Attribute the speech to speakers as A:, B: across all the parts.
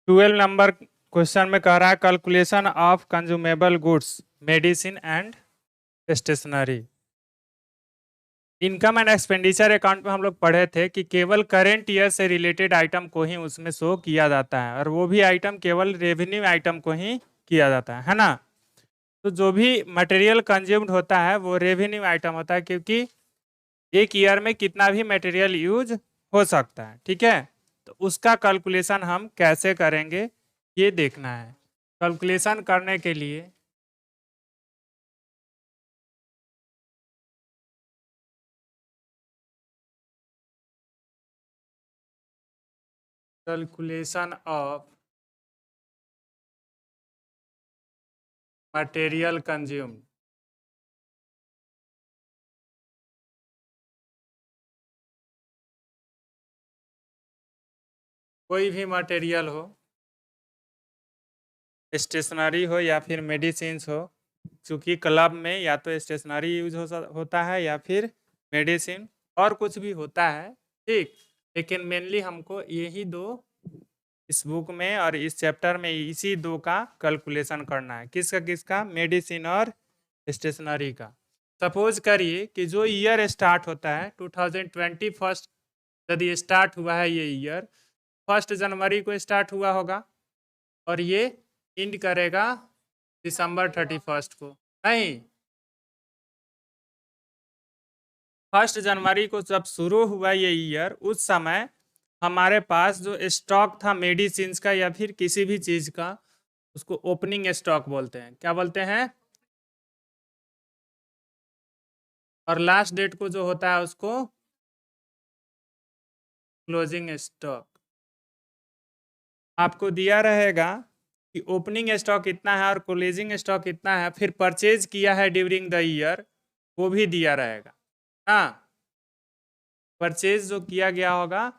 A: 12 number question में कह रहा है calculation of consumable goods medicine and stationery. Income and expenditure account में हम लोग पढ़े थे कि केवल करेंट ईयर से रिलेटेड आइटम को ही उसमें शो किया जाता है और वो भी आइटम केवल रेवेन्यू आइटम को ही किया जाता है ना। तो जो भी मटेरियल कंज्यूम्ड होता है वो रेवेन्यू आइटम होता है, क्योंकि एक ईयर में कितना भी मटेरियल यूज हो सकता है। ठीक है, तो उसका कैलकुलेशन हम कैसे करेंगे ये देखना है। कैलकुलेशन करने के लिए कैलकुलेशन ऑफ मटेरियल कंज्यूम्ड, कोई भी मटेरियल हो, स्टेशनरी हो या फिर मेडिसिन हो, क्योंकि क्लब में या तो स्टेशनरी यूज होता है या फिर मेडिसिन और कुछ भी होता है। ठीक, लेकिन मेनली हमको यही दो इस बुक में और इस चैप्टर में इसी दो का कैलकुलेशन करना है। किसका किसका? मेडिसिन और स्टेशनरी का। सपोज करिए कि जो ईयर स्टार्ट होता है 2020 फर्स्ट, यदि स्टार्ट हुआ है ये ईयर 1 जनवरी को स्टार्ट हुआ होगा और ये इंड करेगा दिसंबर 31 को। नहीं, 1 जनवरी को जब शुरू हुआ ये ईयर, उस समय हमारे पास जो स्टॉक था मेडिसिन का या फिर किसी भी चीज का, उसको ओपनिंग स्टॉक बोलते हैं। क्या बोलते हैं? और लास्ट डेट को जो होता है उसको क्लोजिंग स्टॉक। आपको दिया रहेगा कि ओपनिंग स्टॉक इतना है और क्लोजिंग स्टॉक इतना है, फिर परचेज किया है ड्यूरिंग द ईयर वो भी दिया रहेगा। हाँ, परचेज जो किया गया होगा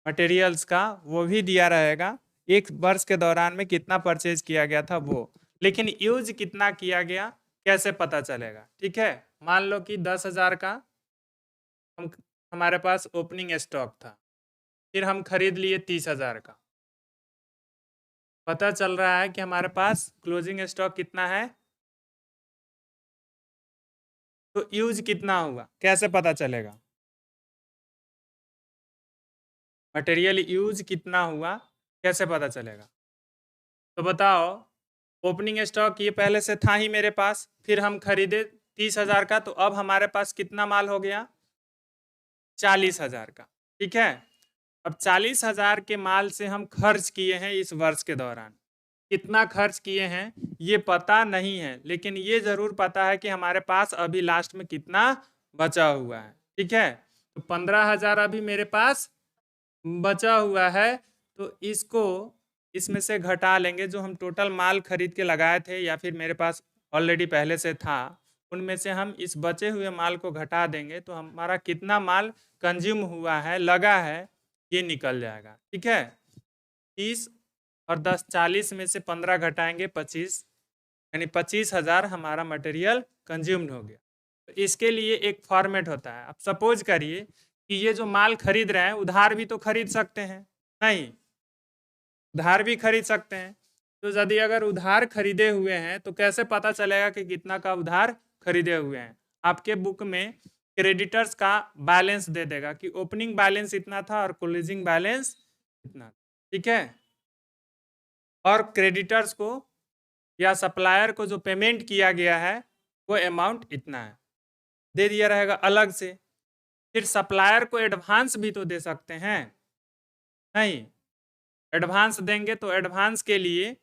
A: मटेरियल्स का वो भी दिया रहेगा, एक वर्ष के दौरान में कितना परचेज किया गया था वो। लेकिन यूज कितना किया गया कैसे पता चलेगा? ठीक है, मान लो कि 10,000 का हम हमारे पास ओपनिंग स्टॉक था, फिर हम खरीद लिए 30,000 का। पता चल रहा है कि हमारे पास क्लोजिंग स्टॉक कितना है, तो यूज कितना हुआ कैसे पता चलेगा? मटेरियल यूज कितना हुआ कैसे पता चलेगा? तो बताओ, ओपनिंग स्टॉक ये पहले से था ही मेरे पास, फिर हम खरीदे 30,000 का, तो अब हमारे पास कितना माल हो गया? 40,000 का। ठीक है, अब 40,000 के माल से हम खर्च किए हैं इस वर्ष के दौरान। कितना खर्च किए हैं ये पता नहीं है, लेकिन ये जरूर पता है कि हमारे पास अभी लास्ट में कितना बचा हुआ है। ठीक है, तो 15,000 अभी मेरे पास बचा हुआ है, तो इसको इसमें से घटा लेंगे। जो हम टोटल माल खरीद के लगाए थे या फिर मेरे पास ऑलरेडी पहले से था, उनमें से हम इस बचे हुए माल को घटा देंगे, तो हमारा कितना माल कंज्यूम हुआ है, लगा है, ये निकल जाएगा। ठीक है, 30 और 10 40 में से 15 घटाएंगे 25, यानी 25,000 हमारा मटेरियल कंज्यूम्ड हो गया। तो इसके लिए एक फॉर्मेट होता है। अब सपोज करिए कि ये जो माल खरीद रहे हैं उधार भी तो खरीद सकते हैं, नहीं? उधार भी खरीद सकते हैं। तो यदि अगर उधार खरीदे हुए हैं तो कैसे पता चलेगा कि कितना का उधार खरीदे हुए हैं? आपके बुक में क्रेडिटर्स का बैलेंस दे देगा कि ओपनिंग बैलेंस इतना था और क्लोजिंग बैलेंस इतना। ठीक है, और क्रेडिटर्स को या सप्लायर को जो पेमेंट किया गया है वो अमाउंट इतना है, दे दिया रहेगा अलग से। फिर सप्लायर को एडवांस भी तो दे सकते हैं, नहीं? एडवांस देंगे तो एडवांस के लिए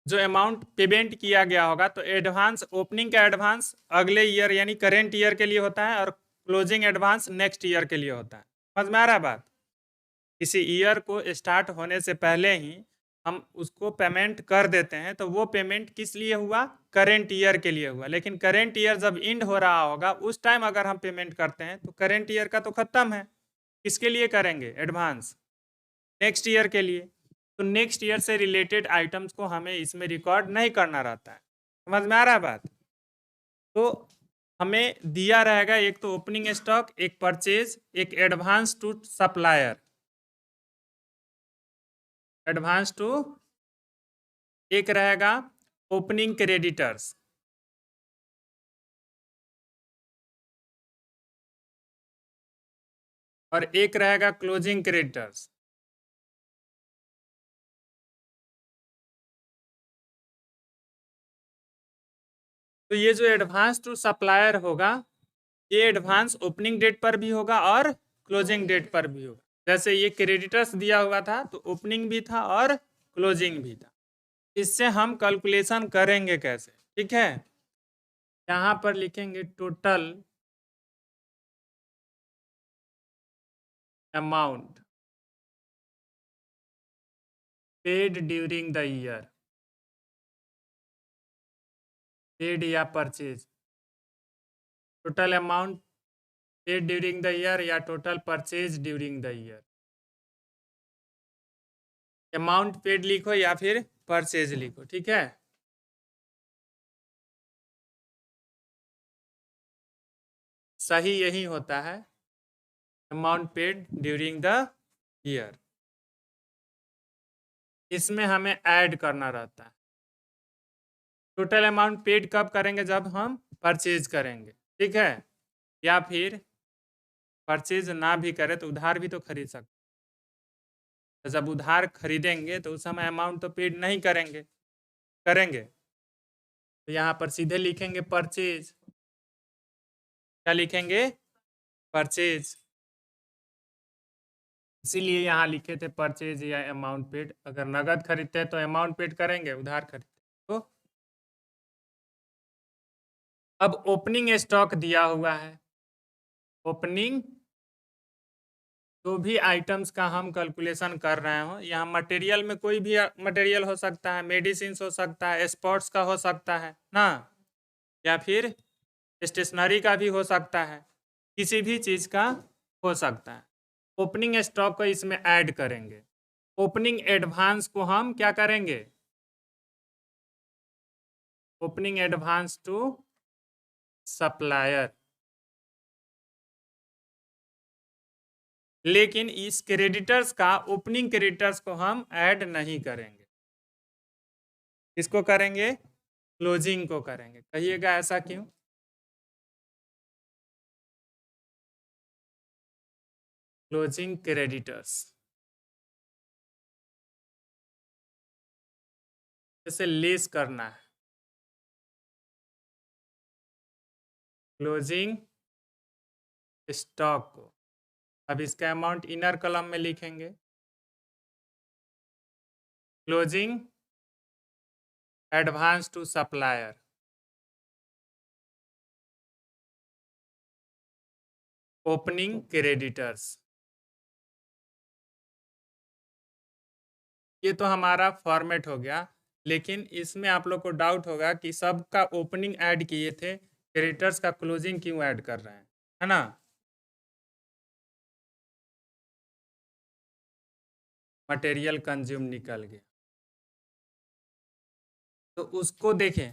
A: जो अमाउंट पेमेंट किया गया होगा, तो एडवांस ओपनिंग का एडवांस अगले ईयर यानी करेंट ईयर के लिए होता है और क्लोजिंग एडवांस नेक्स्ट ईयर के लिए होता है। समझ में आ रहा है बात? किसी ईयर को स्टार्ट होने से पहले ही हम उसको पेमेंट कर देते हैं, तो वो पेमेंट किस लिए हुआ? करेंट ईयर के लिए हुआ। लेकिन करेंट ईयर जब इंड हो रहा होगा उस टाइम अगर हम पेमेंट करते हैं तो करेंट ईयर का तो खत्म है। किसके लिए करेंगे एडवांस? नेक्स्ट ईयर के लिए। तो नेक्स्ट ईयर से रिलेटेड आइटम्स को हमें इसमें रिकॉर्ड नहीं करना रहता है। समझ में आ रहा है बात? तो हमें दिया रहेगा एक तो ओपनिंग स्टॉक, एक परचेज, एक advance to supplier. Advance to, एक रहेगा ओपनिंग क्रेडिटर्स, और एक रहेगा क्लोजिंग क्रेडिटर्स। तो ये जो एडवांस टू सप्लायर होगा, ये एडवांस ओपनिंग डेट पर भी होगा और क्लोजिंग डेट पर भी होगा। जैसे ये क्रेडिटर्स दिया हुआ था तो ओपनिंग भी था और क्लोजिंग भी था। इससे हम कैलकुलेशन करेंगे कैसे, ठीक है। यहाँ पर लिखेंगे total amount paid during the year, paid या purchase, total amount paid during the year या total purchase during the year. Amount paid लिखो या फिर परचेज लिखो, ठीक है। सही यही होता है, amount paid during the year. इसमें हमें ऐड करना रहता है। टोटल अमाउंट पेड कब करेंगे, जब हम परचेज करेंगे, ठीक है। या फिर परचेज ना भी करें तो उधार भी तो खरीद सकते, तो जब उधार खरीदेंगे तो उस समय अमाउंट तो पेड नहीं करेंगे, करेंगे। तो यहाँ पर सीधे लिखेंगे परचेज, क्या लिखेंगे, परचेज। इसीलिए यहाँ लिखे थे परचेज या अमाउंट पेड। अगर नगद खरीदते हैं तो अमाउंट पेड करेंगे, उधार खरीदते तो। अब ओपनिंग स्टॉक दिया हुआ है, ओपनिंग जो भी आइटम्स का हम कैलकुलेशन कर रहे हो, यहाँ मटेरियल में कोई भी मटेरियल हो सकता है, मेडिसिन हो सकता है, स्पोर्ट्स का हो सकता है ना, या फिर स्टेशनरी का भी हो सकता है, किसी भी चीज़ का हो सकता है। ओपनिंग स्टॉक को इसमें ऐड करेंगे। ओपनिंग एडवांस को हम क्या करेंगे, ओपनिंग एडवांस टू सप्लायर। लेकिन इस क्रेडिटर्स का, ओपनिंग क्रेडिटर्स को हम ऐड नहीं करेंगे। किसको करेंगे, क्लोजिंग को करेंगे। कहिएगा ऐसा क्यों। क्लोजिंग क्रेडिटर्स, इसे लेस करना है, क्लोजिंग स्टॉक को। अब इसका अमाउंट इनर कॉलम में लिखेंगे, closing advance to supplier, opening creditors. ये तो हमारा फॉर्मेट हो गया। लेकिन इसमें आप लोग को डाउट होगा कि सबका ओपनिंग ऐड किए थे, क्रेडिटर्स का क्लोजिंग क्यों ऐड कर रहे हैं, है ना। मटेरियल कंज्यूम निकल गया, तो उसको देखें।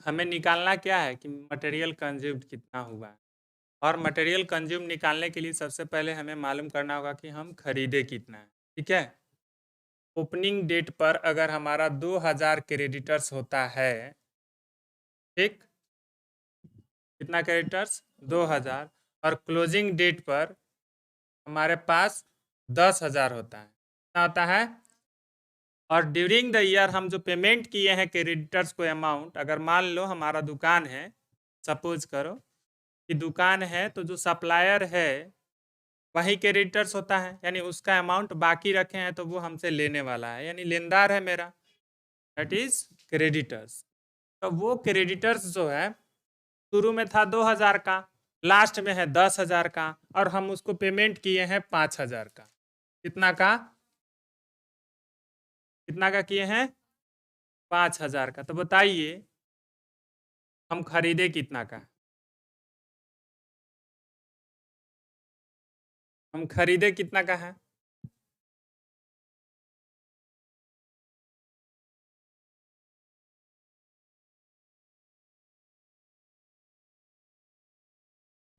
A: हमें निकालना क्या है कि मटेरियल कंज्यूम्ड कितना हुआ है। और मटेरियल कंज्यूम निकालने के लिए सबसे पहले हमें मालूम करना होगा कि हम खरीदे कितना है, ठीक है। ओपनिंग डेट पर अगर हमारा 2000 क्रेडिटर्स होता है, ठीक, कितना क्रेडिटर्स, 2000, और क्लोजिंग डेट पर हमारे पास 10,000 होता है, कितना होता है। और ड्यूरिंग द ईयर हम जो पेमेंट किए हैं क्रेडिटर्स को अमाउंट, अगर मान लो हमारा दुकान है, सपोज करो कि दुकान है, तो जो सप्लायर है वही क्रेडिटर्स होता है, यानी उसका अमाउंट बाकी रखे हैं तो वो हमसे लेने वाला है, यानी लेनदार है मेरा, दैट इज क्रेडिटर्स। तो वो क्रेडिटर्स जो है शुरू में था 2000 का, लास्ट में है 10,000 का, और हम उसको पेमेंट किए हैं 5,000 का। कितना का, कितना का किए हैं, 5,000 का। तो बताइए हम खरीदे कितना का, हम खरीदे कितना का है।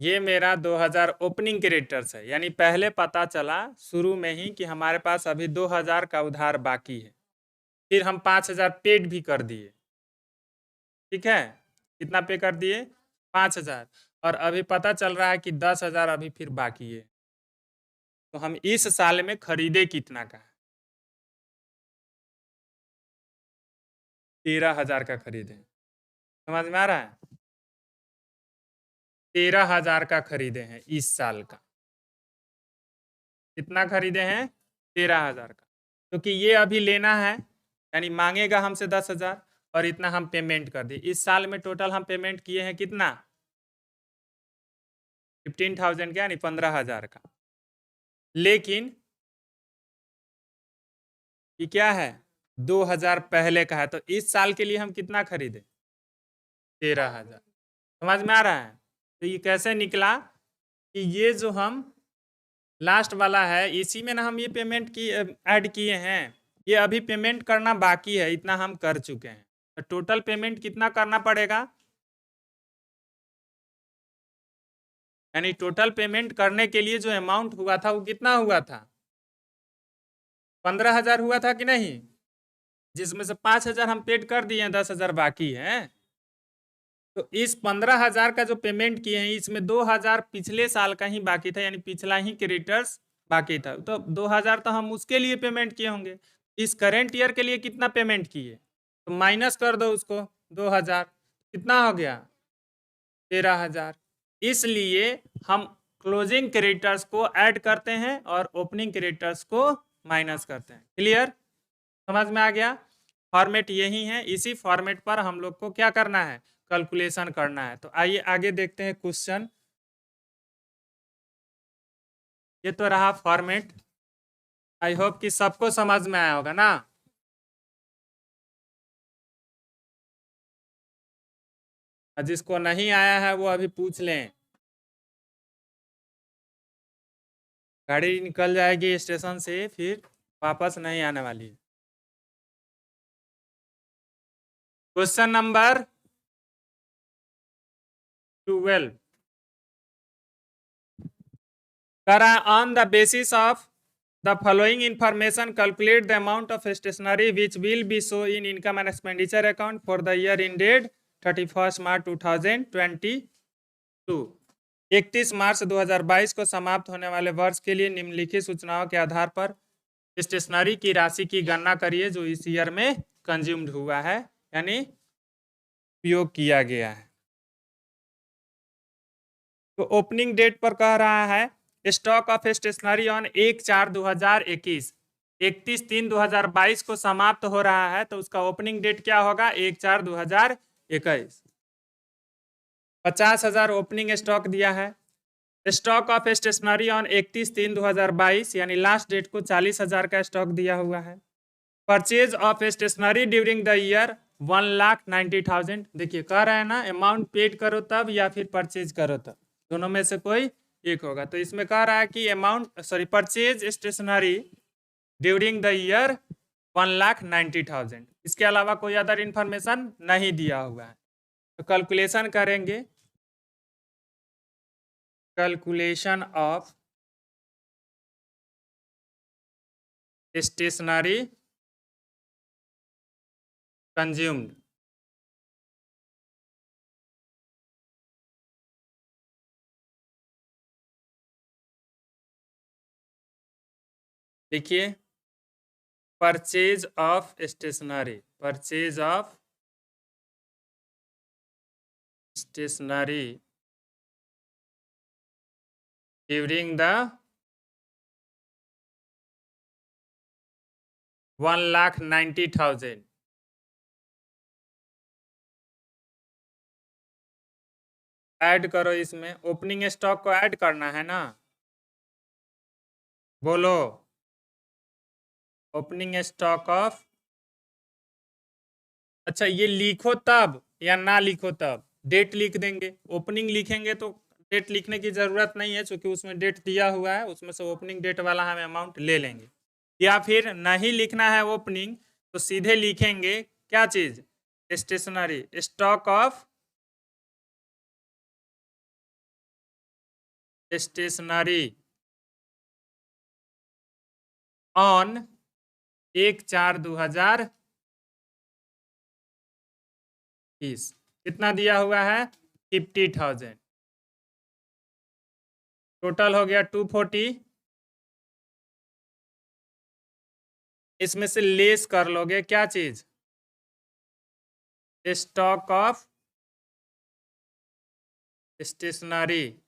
A: ये मेरा 2000 ओपनिंग क्रेडिटर्स है, यानी पहले पता चला शुरू में ही कि हमारे पास अभी 2000 का उधार बाकी है। फिर हम 5000 पेड भी कर दिए, ठीक है। कितना पे कर दिए? 5000। और अभी पता चल रहा है कि 10,000 अभी फिर बाकी है। तो हम इस साल में खरीदे कितना का? 13,000 का खरीदे। समझ में आ रहा है? 13,000 का खरीदे हैं इस साल का। कितना खरीदे हैं? 13,000 का। क्योंकि ये अभी लेना है, यानी मांगेगा हमसे 10,000 और इतना हम पेमेंट कर दिए। इस साल में टोटल हम पेमेंट किए हैं कितना? 15,000 का, यानी 15,000 का। लेकिन ये क्या है? 2,000 पहले का है, तो इस साल के लिए हम कितना खरीदे? 13,000। समझ में आ रहा है? तो ये कैसे निकला कि ये जो हम लास्ट वाला है, इसी में ना हम ये पेमेंट की ऐड किए हैं। ये अभी पेमेंट करना बाकी है, इतना हम कर चुके हैं। तो टोटल पेमेंट कितना करना पड़ेगा? यानी टोटल पेमेंट करने के लिए जो अमाउंट हुआ था वो कितना हुआ था? 15,000 हुआ था कि नहीं? जिसमें से 5,000 हम पेड कर दिए हैं, 10,000 बाकी है। तो इस 15,000 का जो पेमेंट किए हैं, इसमें 2,000 पिछले साल का ही बाकी था, यानी पिछला ही क्रेडिटर्स बाकी था। तो 2,000 तो हम उसके लिए पेमेंट किए होंगे। इस करेंट ईयर के लिए कितना पेमेंट किए? तो माइनस कर दो उसको, 2,000। कितना हो गया? 13,000। इसलिए हम क्लोजिंग क्रेडिटर्स को ऐड करते हैं और ओपनिंग क्रेडिटर्स को माइनस करते हैं। क्लियर? समझ में आ गया? फॉर्मेट यही है। इसी फॉर्मेट पर हम लोग को क्या करना है? कैलकुलेशन करना है। तो आइए आगे देखते हैं क्वेश्चन। ये तो रहा फॉर्मेट। आई होप कि सबको समझ में आया होगा ना। और जिसको नहीं आया है वो अभी पूछ लें। गाड़ी निकल जाएगी स्टेशन से, फिर वापस नहीं आने वाली है। क्वेश्चन नंबर 12 करा on the basis of the following information calculate the amount of stationery which will be shown in income and expenditure account for the year ended 31st March 2022। 31 मार्च 2022 को समाप्त होने वाले वर्ष के लिए निम्नलिखित सूचनाओं के आधार पर स्टेशनरी की राशि की गणना करिए जो इस ईयर में कंज्यूम्ड हुआ है, यानी उपयोग किया गया है। तो ओपनिंग डेट पर कह रहा है स्टॉक ऑफ स्टेशनरी ऑन 1/4/2021, 31/3/2022 को समाप्त हो रहा है, तो उसका ओपनिंग डेट क्या होगा? 1/4/2021। 50,000 ओपनिंग स्टॉक दिया है। स्टॉक ऑफ स्टेशनरी ऑन 31/3/2022, यानी लास्ट डेट को 40,000 का स्टॉक दिया हुआ है। Purchase of stationery during the year 1,90,000। देखिए कह रहा है ना, अमाउंट पेड करो तब या फिर परचेज करो तब, दोनों में से कोई एक होगा। तो इसमें कह रहा है कि purchase stationery during the year 1,90,000। इसके अलावा कोई अदर इंफॉर्मेशन नहीं दिया हुआ है। तो कैलकुलेशन करेंगे। Calculation of stationery consumed. देखिए purchase of stationery, purchase of stationery during the 1,90,000। Add करो, इसमें ओपनिंग स्टॉक को ऐड करना है ना। बोलो, ओपनिंग स्टॉक ऑफ, अच्छा ये लिखो तब या ना लिखो तब? डेट लिख देंगे। ओपनिंग लिखेंगे तो डेट लिखने की जरूरत नहीं है, क्योंकि उसमें डेट दिया हुआ है, उसमें से ओपनिंग डेट वाला हम अमाउंट ले लेंगे। या फिर नहीं लिखना है ओपनिंग, तो सीधे लिखेंगे क्या चीज? Stationery, stock of stationery on 1/4/2020 कितना दिया हुआ है? 50,000। टोटल हो गया 240। इसमें से लेस कर लोगे क्या चीज? Stock of stationery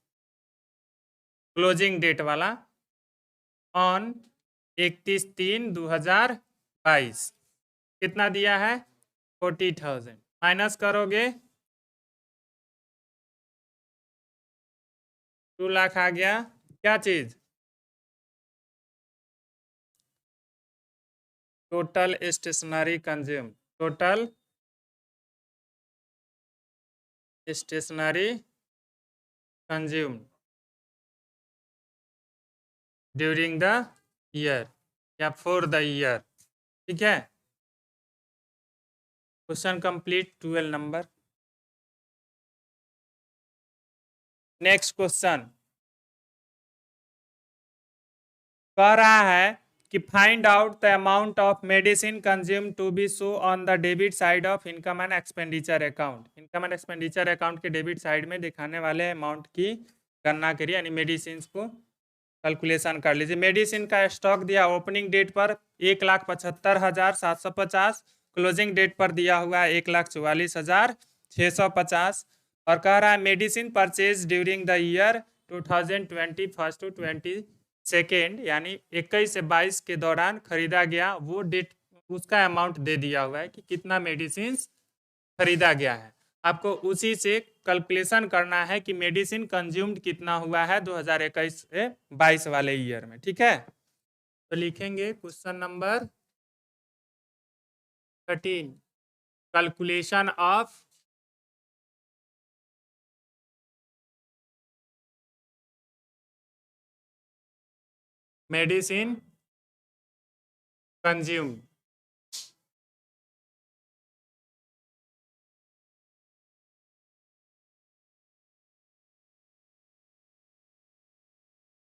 A: closing date वाला ऑन 31/3/2022 कितना दिया है? 40,000। माइनस करोगे 2 लाख आ गया। क्या चीज? Total stationery consume. Total stationery consume during the year या फॉर द ईयर। ठीक है, क्वेश्चन कंप्लीट 12 नंबर। नेक्स्ट क्वेश्चन कह रहा है कि find out the amount of medicine consume to be show on the debit side of income and expenditure account. Income and expenditure account के debit side में दिखाने वाले अमाउंट की गणना करिए, यानी मेडिसिन को कैलकुलेशन कर लीजिए। मेडिसिन का स्टॉक दिया ओपनिंग डेट पर 1,75,750, क्लोजिंग डेट पर दिया हुआ है 1,44,650 और कह रहा है medicine purchase during the year 2020 first to 22 यानी 21 से 22 के दौरान खरीदा गया वो डेट, उसका अमाउंट दे दिया हुआ है कि कितना मेडिसिन खरीदा गया है। आपको उसी से कैलकुलेशन करना है कि मेडिसिन कंज्यूम्ड कितना हुआ है 2021 से 22 वाले ईयर में। ठीक है, तो लिखेंगे question number 13 calculation of medicine consumed.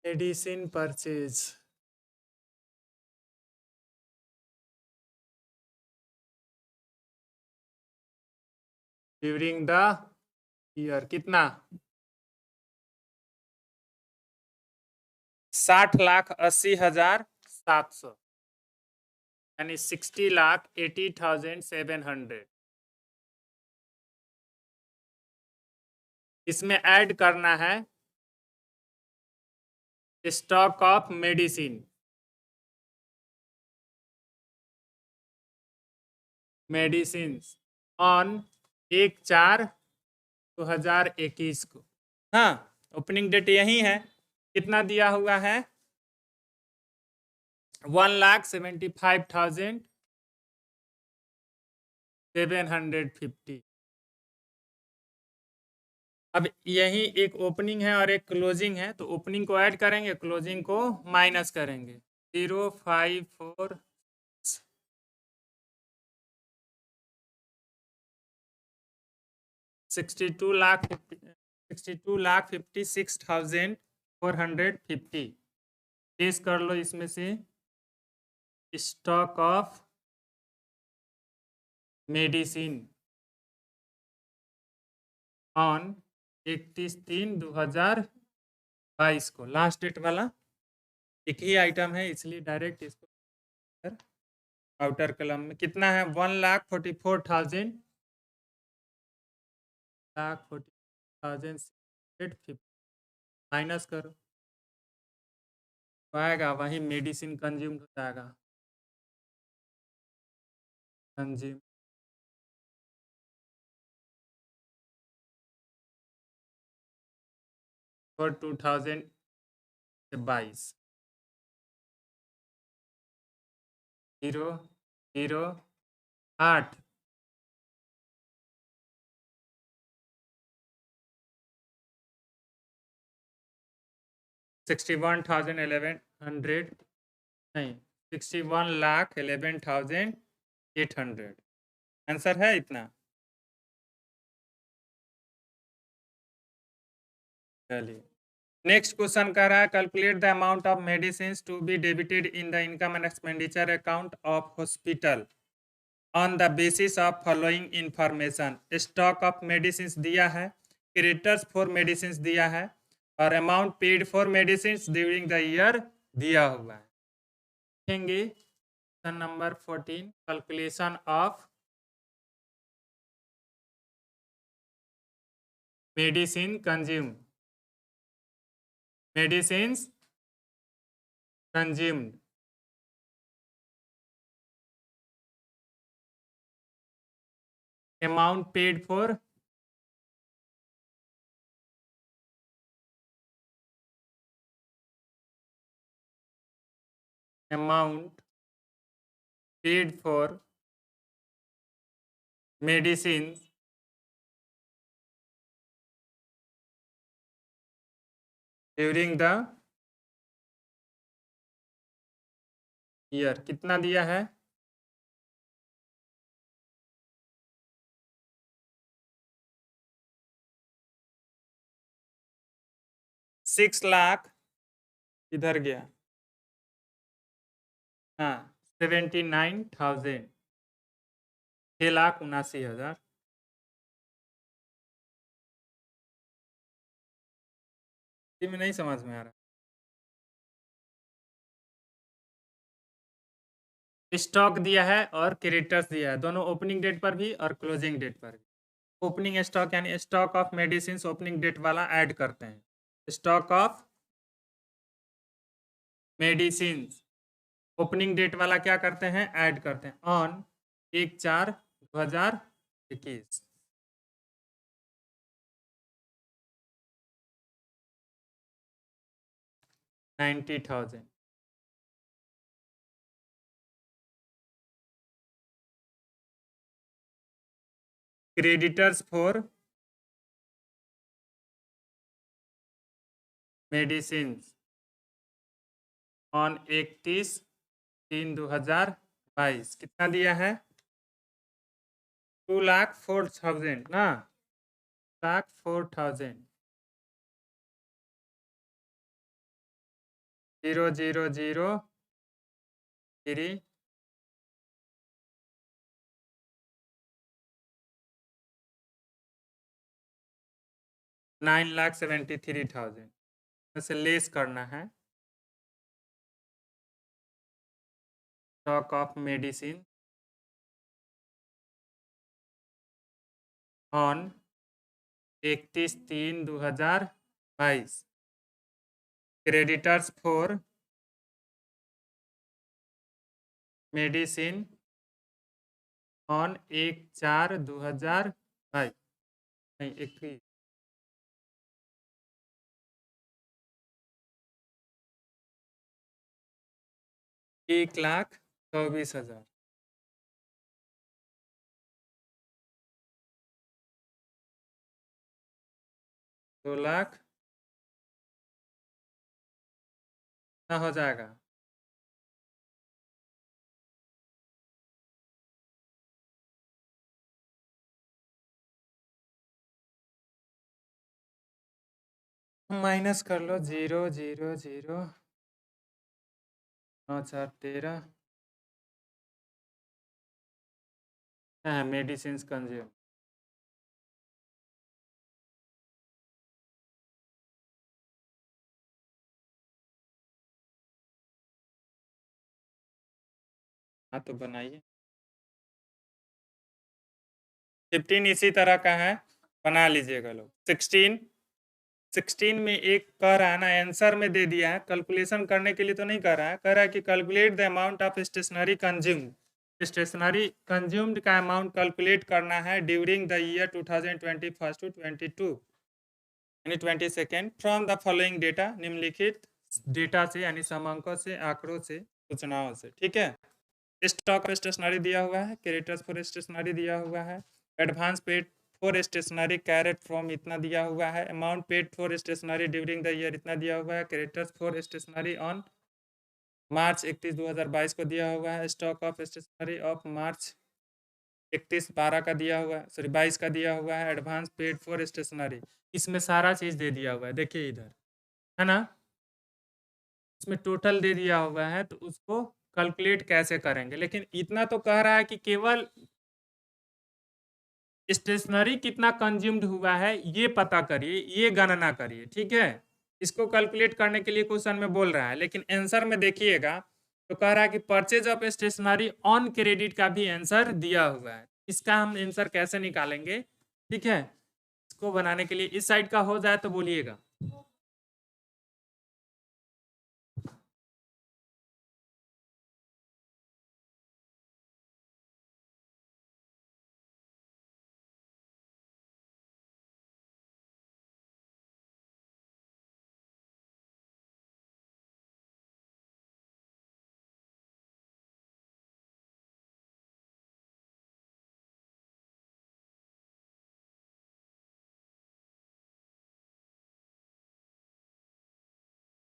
A: Medicine purchase during the year कितना? 60,80,700 यानी 60,80,700। इसमें ऐड करना है स्टॉक ऑफ मेडिसिन ऑन 1/4/2021 को। हाँ, ओपनिंग डेट यही है। कितना दिया हुआ है? 1,75,750। अब यही एक ओपनिंग है और एक क्लोजिंग है, तो ओपनिंग को ऐड करेंगे, क्लोजिंग को माइनस करेंगे। 054 62,56,450 लेस कर लो इसमें से स्टॉक ऑफ मेडिसिन ऑन 31/3/2022 को। लास्ट डेट वाला एक ही आइटम है इसलिए डायरेक्ट इसको आउटर कलम में कितना है? 1,44,000 माइनस करो तो आएगा वही मेडिसिन कंज्यूम हो जाएगा। कंज्यूम फॉर 2022 0,0,8 61,1100 नहीं 61,11,800 आंसर है इतना। चलिए नेक्स्ट क्वेश्चन कह रहा है calculate the amount of medicine to be debited in the income and expenditure account of hospital on the basis of following information. Stock of medicine दिया है, क्रेडिटर्स फॉर मेडिसिन दिया है और amount paid for medicine during the year दिया हुआ है। देखेंगे question number 14 calculation of medicine consumed, medicines consumed, amount paid for, amount paid for medicines during the year कितना दिया है? 6 लाख इधर गया, हाँ 79,000, 6,79,000। में नहीं समझ में आ रहा। स्टॉक दिया है और क्रेडिटर्स दिया है, दोनों ओपनिंग डेट पर भी और क्लोजिंग डेट पर भी। ओपनिंग स्टॉक यानी stock of medicine opening date वाला ऐड करते हैं, stock of medicine opening date वाला क्या करते हैं, ऐड करते हैं on 1/4/2021। $90,000 creditors for medicine on 31/3/2022 कितना दिया है? 2,04,000 ना, 2,04,000 0,003 9,73,000 से लेस करना है stock of medicine on 31/3/2022 creditors for medicine on 1/4/2022 नहीं 21 1,24,000 2 लाख ना हो जाएगा। माइनस कर लो 0,0,0 9 4 13 मेडिसिन कंज्यूम हाँ तो बनाइए 15 इसी तरह का है, बना लीजिएगा लोग। 16 में एक कह रहा है ना, आंसर में दे दिया है, कैलकुलेशन करने के लिए तो नहीं कह रहा है, कह रहा है कि calculate the amount of stationery consumed. Stationery consumed का अमाउंट कैलकुलेट करना है ड्यूरिंग द ईयर 2021 टू 22 यानी 22 फ्रॉम द फॉलोइंग डेटा, निम्नलिखित डेटा से यानी समांकों से, आंकड़ों से, सूचनाओं से। ठीक है, स्टॉक स्टेशनरी दिया हुआ है, क्रेडिटर्स फॉर स्टेशनरी दिया हुआ है, advance paid for stationery carried from इतना दिया हुआ है, amount paid for stationery during the year इतना दिया हुआ है, creditors for stationery on March 31 2022 को दिया हुआ है, stock of stationery of March 31/12 का दिया हुआ है, सॉरी 22 का दिया हुआ है, एडवांस पेड फॉर स्टेशनरी, इसमें सारा चीज़ दे दिया हुआ है। देखिए इधर है ना? इसमें टोटल दे दिया हुआ है तो उसको कैलकुलेट कैसे करेंगे? लेकिन इतना तो कह रहा है कि केवल स्टेशनरी कितना कंज्यूम्ड हुआ है ये पता करिए, ये गणना करिए, ठीक है? इसको कैलकुलेट करने के लिए क्वेश्चन में बोल रहा है, लेकिन आंसर में देखिएगा तो कह रहा है कि purchase of stationery on credit का भी आंसर दिया हुआ है। इसका हम आंसर कैसे निकालेंगे? ठीक है, इसको बनाने के लिए इस साइड का हो जाए तो बोलिएगा।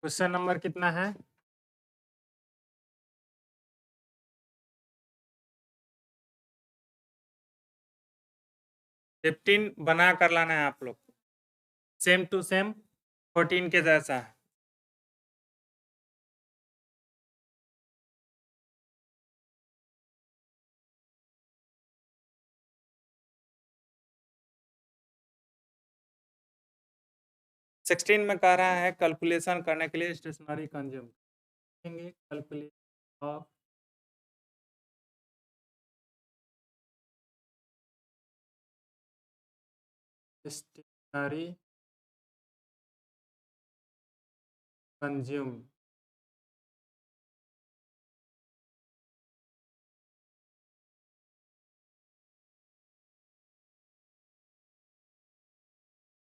A: क्वेश्चन नंबर कितना है? 15 बना कर लाना है आप लोग, सेम टू सेम 14 के जैसा है। सिक्सटीन में कह रहा है कैलकुलेशन करने के लिए स्टेशनरी कंज्यूम करेंगे, calculate of stationery consume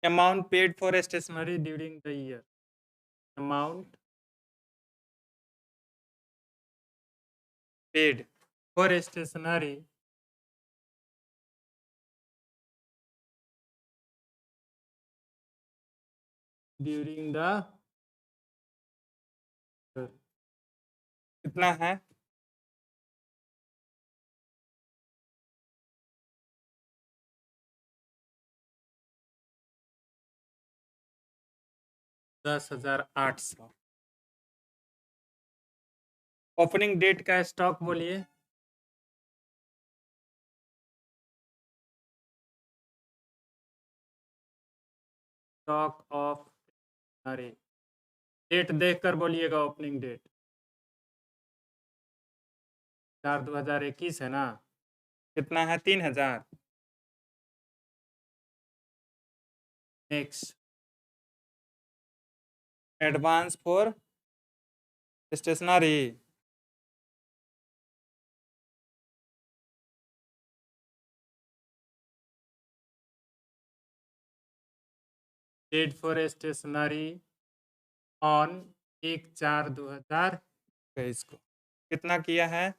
A: amount paid for stationery during the year, amount paid for stationery during the year कितना है? 10,800। ओपनिंग डेट का स्टॉक बोलिए। स्टॉक ऑफ, अरे डेट देखकर बोलिएगा, ओपनिंग डेट 4/2021 है ना? कितना है? 3,000। Next, advance for stationery paid for stationery on 1/4/2023 को कितना किया है?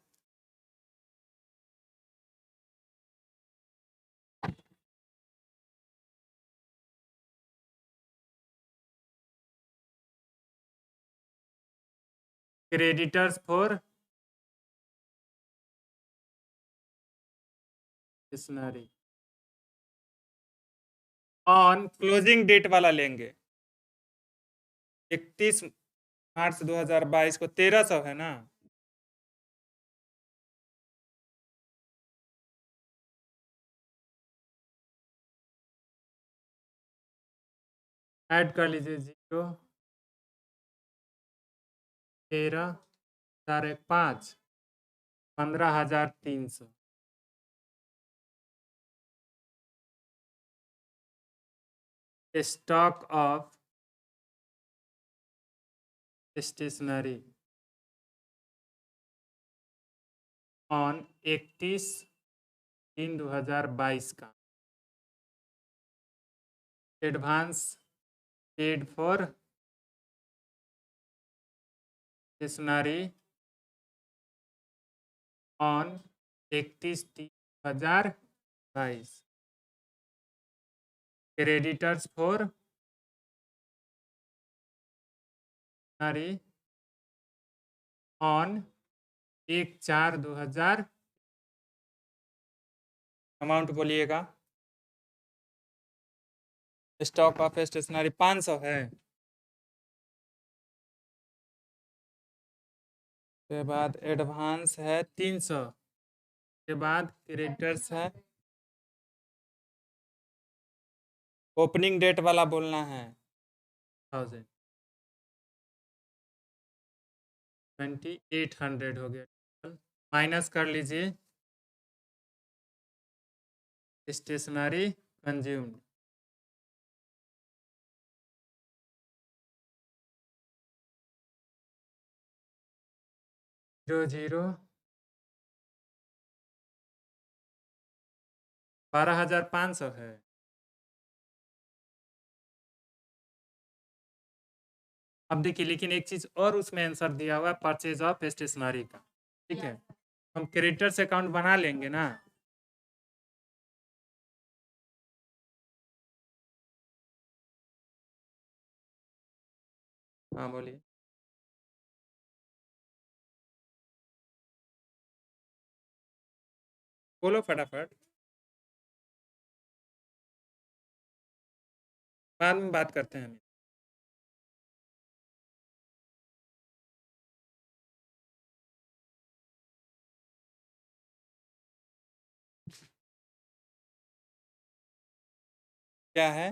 A: Creditors for stationery on closing date वाला लेंगे, 31 मार्च 2022 को 1,300 है ना? ऐड कर लीजिए 0, 13, 4/5, 15,300। स्टॉक ऑफ स्टेशनरी ऑन 31/3/2022 का advance paid for stationery on 31/3/2022, creditors for stationery on 1/4/2000। Amount बोलिएगा। स्टॉक ऑफ स्टेशनरी 500 है। उसके बाद एडवांस है 300, के बाद क्रेडिटर्स है, ओपनिंग डेट वाला बोलना है 1000, 2800 हो गया। माइनस कर लीजिए स्टेशनरी कंज्यूम्ड, जीरो जीरो 12,500 है। अब देखिए लेकिन एक चीज और उसमें आंसर दिया हुआ है परचेज ऑफ स्टेशनरी का, ठीक है। हम क्रेडिटर्स अकाउंट बना लेंगे ना, हाँ बोलिए। बोलो फटाफट, बाद में बात करते हैं हम। क्या है,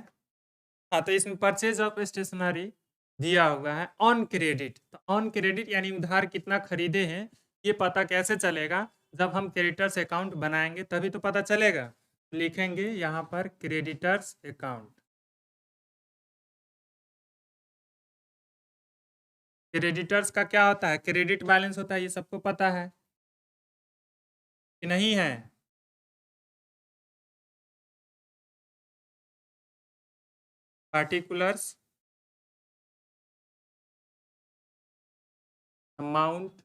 A: हाँ तो इसमें परचेज ऑफ स्टेशनरी दिया हुआ है ऑन क्रेडिट, तो ऑन क्रेडिट यानी उधार कितना खरीदे हैं ये पता कैसे चलेगा, जब हम क्रेडिटर्स अकाउंट बनाएंगे तभी तो पता चलेगा। लिखेंगे यहाँ पर क्रेडिटर्स अकाउंट, क्रेडिटर्स का क्या होता है, क्रेडिट बैलेंस होता है, ये सबको पता है कि नहीं है। Particulars amount,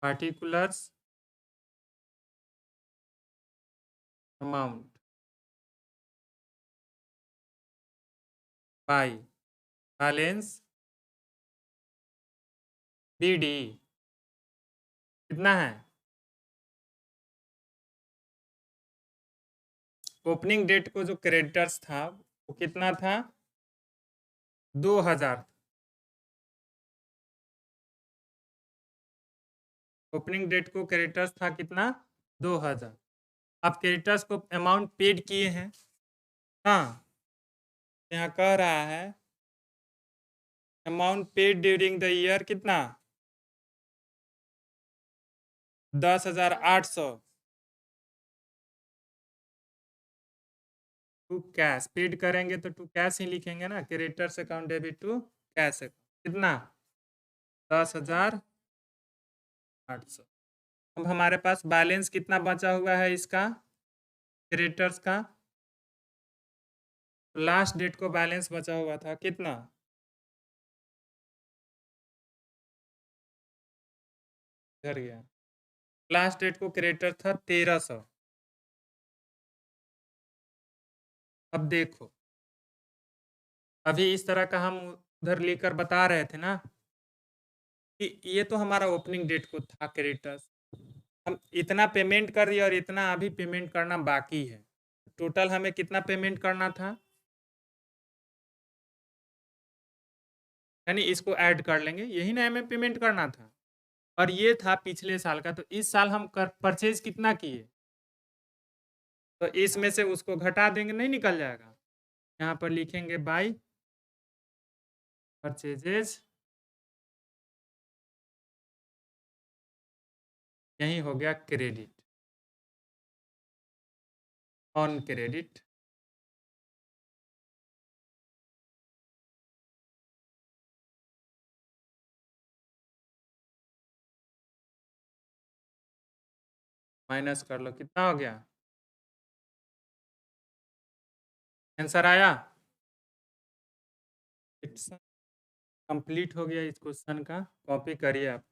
A: particulars amount by balance BD, कितना है, ओपनिंग डेट को जो क्रेडिटर्स था वो कितना था, 2000, ओपनिंग डेट को क्रेडिटर्स था कितना, 2000। अब क्रेडिटर्स को अमाउंट पेड किए हैं, हाँ यहाँ कह रहा है amount paid during the year कितना, 10,800 टू कैश, पेड करेंगे तो टू कैश ही लिखेंगे ना, creditors account debit to cash account, कितना 10,800। अब हमारे पास बैलेंस कितना बचा हुआ है इसका, क्रेडिटर्स का, लास्ट डेट को बैलेंस बचा हुआ था कितना, इधर गया, लास्ट डेट को क्रेडिटर था 1300। अब देखो अभी इस तरह का हम उधर लेकर बता रहे थे ना कि ये तो हमारा ओपनिंग डेट को था क्रेडिटर्स, हम इतना पेमेंट कर दिए और इतना अभी पेमेंट करना बाकी है, टोटल हमें कितना पेमेंट करना था, यानी इसको ऐड कर लेंगे, यही ना हमें पेमेंट करना था, और ये था पिछले साल का, तो इस साल हम परचेज कितना किए, तो इसमें से उसको घटा देंगे, नहीं निकल जाएगा, यहाँ पर लिखेंगे बाई परचेजेज, यही हो गया क्रेडिट, ऑन क्रेडिट, माइनस कर लो कितना हो गया, आंसर आया, कंप्लीट हो गया इस क्वेश्चन का, कॉपी करिए आप।